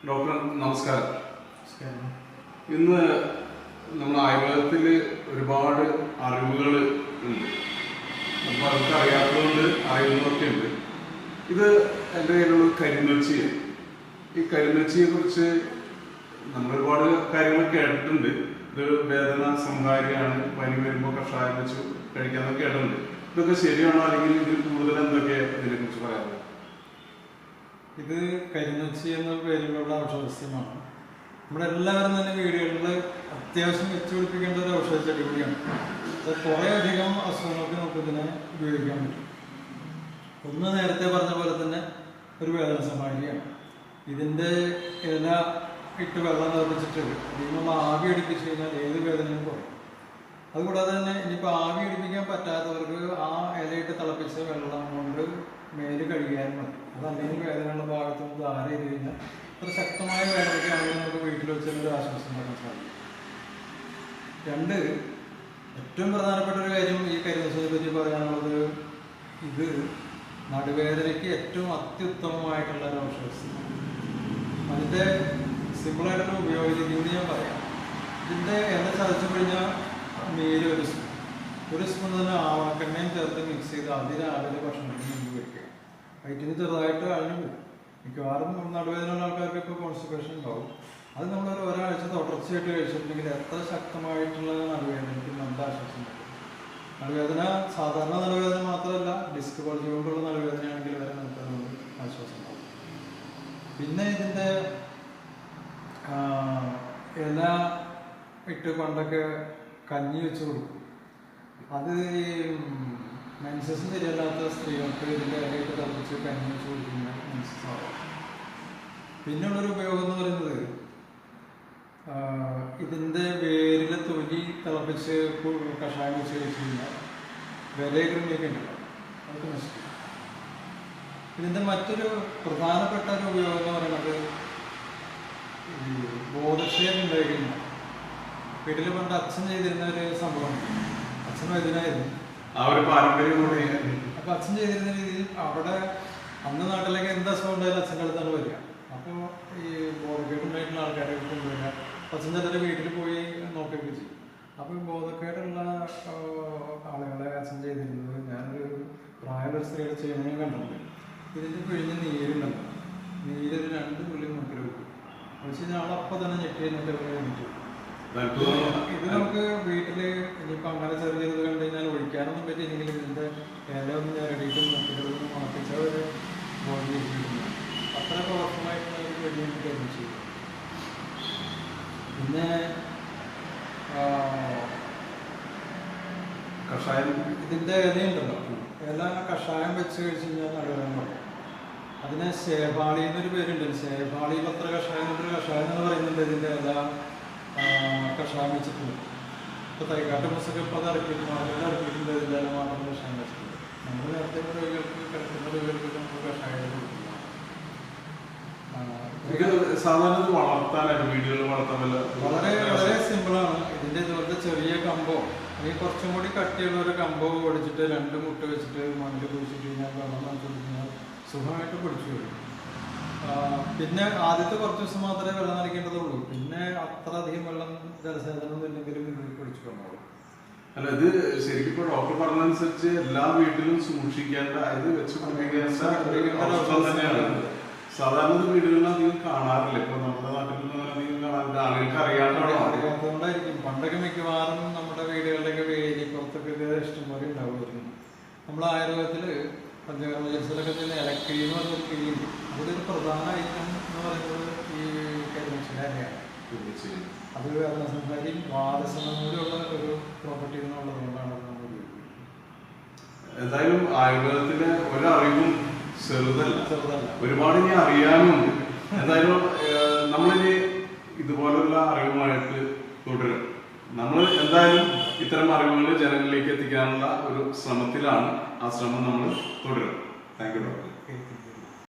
Doctor നമസ്കാരം. ഇന്ന് നമ്മുടെ ആയുർവേദത്തിൽ ഒരുപാട് അറിവുകൾ ഉണ്ട്. അപ്പോൾ അതൊക്കെ അറിയാത്തതുകൊണ്ട് അറിയുന്നതൊക്കെ ഉണ്ട്. ഇത് എൻ്റെ കയ്യിലുള്ള കരിനൊച്ചി. ഈ കരിനൊച്ചിയെ കുറിച്ച് നമ്മൾ ഒരുപാട് കാര്യങ്ങൾ കേട്ടിട്ടുണ്ട്. ഇത് വേദന സംഹാരിയാണ്, പനി വരുമ്പോൾ കഷായം വെച്ച് കഴിക്കാന്നൊക്കെ കേട്ടിട്ടുണ്ട്. ഇതൊക്കെ ശരിയാണോ, അല്ലെങ്കിൽ ഇതിൽ കൂടുതൽ എന്തൊക്കെയാണ് ഇതിനെ കുറിച്ച് പറയാറുള്ളത്? ഇത് കരിനൊച്ചി എന്ന പേരിലുള്ള ഔഷധസസ്യമാണ്. നമ്മളെല്ലാവരും തന്നെ വീടുകളിൽ അത്യാവശ്യം വെച്ചുപിടിപ്പിക്കേണ്ട ഒരു ഔഷധ ചെടി കൂടിയാണ്. അത് കുറേ അധികം അസുഖങ്ങൾക്ക് നമുക്ക് ഇതിനെ ഉപയോഗിക്കാൻ പറ്റും. ഒന്ന് നേരത്തെ പറഞ്ഞ പോലെ തന്നെ ഒരു വേദന സംഹാരിയാണ്. ഇതിൻ്റെ ഇല ഇട്ട് വെള്ളം തിളപ്പിച്ചിട്ട് ഇതിനുള്ള ആവി അടിപ്പിച്ച് കഴിഞ്ഞാൽ ഏത് വേദനയും കുറയും. അതുകൂടാതെ തന്നെ ഇനിയിപ്പോൾ ആവി അടിപ്പിക്കാൻ പറ്റാത്തവർക്ക് ആ ഇലയിട്ട് തിളപ്പിച്ച വെള്ളം കൊണ്ട് മേല് കഴുകിയാൽ മതി. അതല്ലെങ്കിൽ വേദനയുള്ള ഭാഗത്ത് നിന്ന് ധാര ചെയ്ത് കഴിഞ്ഞാൽ ഒരു ശക്തമായ വേദനയ്ക്കാണെങ്കിൽ നമുക്ക് വീട്ടിൽ വെച്ചൊരു ആശ്വാസം ഉണ്ടാക്കാൻ സാധിക്കും. രണ്ട്, ഏറ്റവും പ്രധാനപ്പെട്ട ഒരു കാര്യം ഈ കരിനൊച്ചിയെ പറ്റി പറയാനുള്ളത്, ഇത് നടുവേദനയ്ക്ക് ഏറ്റവും അത്യുത്തമമായിട്ടുള്ള ഒരു ഔഷധമാണ്. അതിൻ്റെ സിമ്പിളായിട്ടുള്ള ഉപയോഗരീതി ഞാൻ പറയാം. ഇതിൻ്റെ ഇല ചതച്ചു കഴിഞ്ഞാൽ നീര് ഒരു സ്പൂൺ തന്നെ ആവണക്കെണ്ണയും ചേർത്ത് മിക്സ് ചെയ്ത് അതിരാവിലെ ഭക്ഷണത്തിന് മുമ്പ് വയ്ക്കുക. വയറ്റിന് ചെറുതായിട്ട് അഴിഞ്ഞു പോകും. മിക്കവാറും നടുവേദനയുള്ള ആൾക്കാർക്ക് ഇപ്പോൾ കോൺസ്റ്റിപ്പേഷൻ ഉണ്ടാവും. അത് നമ്മൾ ഒരാഴ്ച തുടർച്ചയായിട്ട് കഴിച്ചിട്ടുണ്ടെങ്കിൽ എത്ര ശക്തമായിട്ടുള്ള നടുവേദനയ്ക്ക് നല്ല ആശ്വാസം കിട്ടും. നടുവേദന സാധാരണ നടുവേദന മാത്രമല്ല, ഡിസ്ക് ബൾജ് കൊണ്ടുള്ള നടുവേദനയാണെങ്കിൽ വരെ നമുക്ക് ആശ്വാസം ഉണ്ടാവും. പിന്നെ ഇതിൻ്റെ ഇല ഇട്ട് പണ്ടൊക്കെ കഞ്ഞി വെച്ച് കൊടുക്കും. അത് ഈ മെൻസസ് ശരിയല്ലാത്ത സ്ത്രീകൾക്ക് ഇതിൻ്റെ ഇലയിട്ട് തിളപ്പിച്ച് കഞ്ഞി വെച്ച് കൊടുക്കുന്നത് മെൻസസ് ആവും. പിന്നുള്ളൊരു ഉപയോഗം എന്ന് പറയുന്നത്, ഇതിൻ്റെ വേരിലെ തൊലി തിളപ്പിച്ച് കഷായം വെച്ച് കഴിച്ച് കഴിഞ്ഞാൽ വിരകൃമിയൊക്കെ ഉണ്ടാവും, അതൊക്കെ നശിക്കും. ഇതിൻ്റെ മറ്റൊരു പ്രധാനപ്പെട്ട ഒരു ഉപയോഗം എന്ന് പറയുന്നത്, ഈ ബോധക്ഷയം ഉണ്ടായി കഴിഞ്ഞാൽ വീട്ടിൽ പണ്ട് അച്ഛൻ ചെയ്തിരുന്ന ഒരു സംഭവം. അച്ഛൻ വൈദ്യനായിരുന്നു. അപ്പൊ അച്ഛൻ ചെയ്തിരുന്ന രീതിയിൽ അവിടെ അന്ന് നാട്ടിലേക്ക് എന്ത് അസുഖം ഉണ്ടായാലും അച്ഛൻ്റെ അടുത്താണ് വരിക. അപ്പോൾ ഈ ബോധക്കേടുണ്ടായിട്ടുള്ള ആൾക്കാരെ കൊണ്ടുവരിക. അച്ഛൻ ചിലരുടെ വീട്ടിൽ പോയി നോക്കുകയൊക്കെ ചെയ്യും. അപ്പോൾ ബോധക്കേടുള്ള ആളുകളെ അച്ഛൻ ചെയ്തിരുന്നത്, ഞാനൊരു പ്രായമുള്ള സ്ത്രീകളെ ചെയ്യുന്നതിന് കണ്ടിട്ടുണ്ട്. ഇതിൻ്റെ പിഴിഞ്ഞ് നീരുണ്ടല്ലോ, നീരൊരു 2 തുള്ളി മുക്കിൽ വെക്കും. എന്ന് വെച്ച് കഴിഞ്ഞാൽ ആളപ്പം തന്നെ ഞെട്ടി കഴിഞ്ഞിട്ട് ഇത് നമുക്ക് വീട്ടിൽ ഇനിയിപ്പോൾ അങ്ങനെ ചെറിയത് കണ്ടു കഴിഞ്ഞാൽ ഒഴിക്കാനൊന്നും പറ്റിയില്ലെങ്കിൽ ഇതിൻ്റെ ഇല ഒന്ന് ഞരടിയിട്ടും മുട്ടിലൊന്നും മുളപ്പിച്ച ഒരു ബോഡി വെച്ചിട്ടുണ്ട്. അത്ര പവർഫുള്ളായിട്ടുള്ള ഒരു വെടിയേണ്ടി കഴിഞ്ഞു ചെയ്യും. പിന്നെ കഷായം, ഇതിൻ്റെ ഇലയുണ്ടല്ലോ, ഇല കഷായം വെച്ച് കഴിച്ച് കഴിഞ്ഞാൽ നടുവേദന പറയും. അതിന് ശേപാളി എന്നൊരു പേരുണ്ട്. ശേപാളി പത്ര കഷായം എന്നൊരു കഷായം എന്ന് പറയുന്നുണ്ട്. ഇതിൻ്റെ ഇല കഷായം വെച്ചിട്ടുണ്ട്. ഇപ്പോൾ തൈക്കാട്ട് ബസ്സൊക്കെ ഇപ്പോൾ അത് ഇറക്കിയിട്ടുണ്ട്. ആളുകൾ ഇറക്കിയിട്ടുണ്ട്. ഇതിൻ്റെ ഇല മാത്രം കഷായം വെച്ചിട്ടുണ്ട്. നമ്മൾ നേരത്തെ രോഗികൾക്ക് കിടക്കുന്ന രോഗികൾക്ക് നമുക്ക് കഷായം കൊടുക്കില്ല. സാധാരണ വളർത്താനായിട്ട് വീടുകളിൽ വളർത്താൻ വളരെ വളരെ സിമ്പിളാണ്. ഇതിൻ്റെ ഇതുപോലത്തെ ചെറിയ കമ്പോ അല്ലെങ്കിൽ കുറച്ചും കൂടി കട്ടിയുള്ള ഒരു കമ്പോ പൊടിച്ചിട്ട് 2 മുട്ട വെച്ചിട്ട് മണ്ണിൽ കുഴിച്ചിട്ട് കഴിഞ്ഞാൽ വെള്ളം നനച്ചു കഴിഞ്ഞാൽ സുഖമായിട്ട് പിടിച്ചു വരും. പിന്നെ ആദ്യത്തെ കുറച്ച് ദിവസം മാത്രമേ വെള്ളം നനയ്ക്കേണ്ടതുള്ളൂ. പിന്നെ അത്ര അധികം വെള്ളം ജലസേചനം ഇല്ലെങ്കിലും ഇത് പിടിച്ചു വന്നോളൂ. അല്ല, ഇത് ശരിക്കും ഇപ്പോൾ ഡോക്ടർ പറഞ്ഞതനുസരിച്ച് എല്ലാ വീട്ടിലും സൂക്ഷിക്കേണ്ട, ഇത് വെച്ച് തന്നെയാണ്. സാധാരണ വീടുകളിൽ അധികം കാണാറില്ല. ഇപ്പൊ നമ്മുടെ നാട്ടിൽ അധികം കാണാറില്ല, ആളുകൾക്ക് അറിയാത്തതുകൊണ്ടായിരിക്കും. പണ്ടൊക്കെ മിക്കവാറും നമ്മുടെ വീടുകളിലൊക്കെ വേലി പുറത്തൊക്കെ ഇഷ്ടംപോലെ ഉണ്ടാവുമായിരുന്നു. നമ്മൾ ആയുർവേദത്തിൽ പഞ്ചകർമ്മ ചികിത്സയിലൊക്കെ തന്നെ ഇലക്കിഴി എന്ന് പറഞ്ഞൊരു കിഴിയുണ്ട്. അതിലൊരു പ്രധാന ഐറ്റം എന്ന് പറയുന്നത് ഈ കരിനൊച്ചിയുടെ ഇലയാണ്. അത് വേദന സംഹാരിയും വാതസമൂലമുള്ള ഒരു പ്രോപ്പർട്ടി എന്നുള്ളതുകൊണ്ടാണ് നമ്മൾ ഉപയോഗിക്കുന്നത്. എന്തായാലും ആയുർവേദത്തിലെ ഒരറിവും ചെറുതല്ല, ഒരുപാട് ഇനി അറിയാനുമുണ്ട്. എന്തായാലും നമ്മളിനി ഇതുപോലുള്ള അറിവുമായിട്ട് തുടരും. നമ്മൾ എന്തായാലും ഇത്തരം അറിവുകൾ ജനങ്ങളിലേക്ക് എത്തിക്കാനുള്ള ഒരു ശ്രമത്തിലാണ്. ആ ശ്രമം നമ്മൾ തുടരും. Thank you doctor.